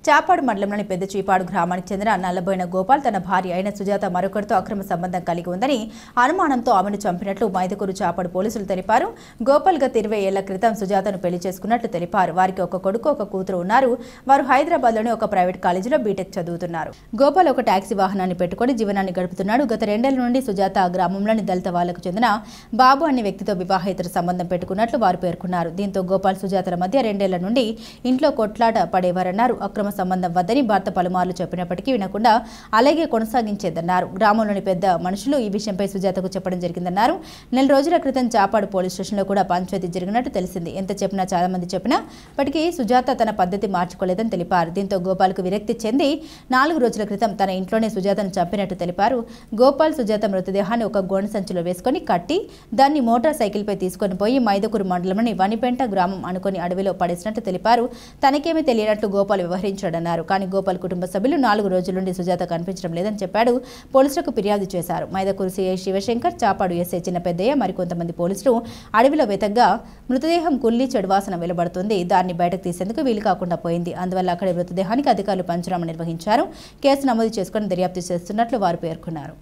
చాపాడు మండలంలోని పెద్ద చీపాడు గ్రామానికి చెందిన నల్లబోయిన గోపాల్ తన భార్య అయిన సుజాత మరొకరితో అక్రమ సంబంధం కలిగి ఉందని అనుమానంతో ఆమెను చంపినట్లు మైదుకూరు చాపాడు పోలీసులు తెలిపారు. గోపాల్ గత 20 ఏళ్ల క్రితం సుజాతను పెళ్లి చేసుకున్నట్లు తెలిపారు. వారికి ఒక కొడుకు ఒక కూతురు ఉన్నారు. వారు హైదరాబాద్లోని ఒక ప్రైవేట్ కాలేజీలో బీటెక్ చదువుతున్నారు. గోపాల్ ఒక టాక్సీ వాహనాన్ని పెట్టుకుని జీవనాన్ని గడుపుతున్నాడు. గత 2 ఏళ్ల నుండి సుజాత ఆ గ్రామంలోని దళిత వాళ్లకు చెందిన బాబు అనే వ్యక్తితో వివాహేతర సంబంధం పెట్టుకున్నట్లు వారు పేర్కొన్నారు. దీంతో గోపాల్ సుజాతల మధ్య 2 ఏళ్ల నుండి ఇంట్లో కొట్లాట పడేవారన్నారు. అక్రమ సంబంధం వద్దని భర్త పలుమార్లు చెప్పినప్పటికీ వినకుండా అలాగే కొనసాగించేదన్నారు. గ్రామంలోని పెద్ద మనుషులు ఈ విషయంపై సుజాతకు చెప్పడం జరిగిందన్నారు. 4 రోజుల క్రితం చాపాడు పోలీస్ స్టేషన్లో కూడా పంచాయతీ జరిగినట్టు తెలిసింది. ఎంత చెప్పినా చాలా మంది చెప్పినప్పటికీ సుజాత తన పద్ధతి మార్చుకోలేదని తెలిపారు. దీంతో గోపాల్కు విరక్తి చెంది 4 రోజుల క్రితం తన ఇంట్లోనే సుజాతను చంపినట్టు తెలిపారు. గోపాల్ సుజాత మృతదేహాన్ని ఒక గోనె సంచిలో వేసుకొని కట్టి దాన్ని మోటార్ సైకిల్పై తీసుకొని పోయి మైదుకూరు మండలంలోని వనిపెంట గ్రామం అనుకుని అడవిలో పడేసినట్టు తెలిపారు. తనకేమీ తెలియనట్లు గోపాల్ వ్యవహరించాడన్నారు. కానీ గోపాల్ కుటుంబ సభ్యులు 4 రోజుల నుండి సుజాత కనిపించడం లేదని చెప్పాడు. పోలీసులకు ఫిర్యాదు చేశారు. మైదుకూరు సీఐ శివశంకర్, చాపాడు ఎస్ఐ చిన్న పెద్దయ్య మరికొంతమంది పోలీసులు అడవిలో వెతగ్గా మృతదేహం కుల్లి చెడువాసన వెలువడుతుంది. దాన్ని బయటకు తీసేందుకు వీలు కాకుండా పోయింది. అందువల్ల అక్కడి మృతదేహానికి అధికారులు పంచనామా నిర్వహించారు. కేసు నమోదు చేసుకుని దర్యాప్తు చేస్తున్నట్లు వారు పేర్కొన్నారు.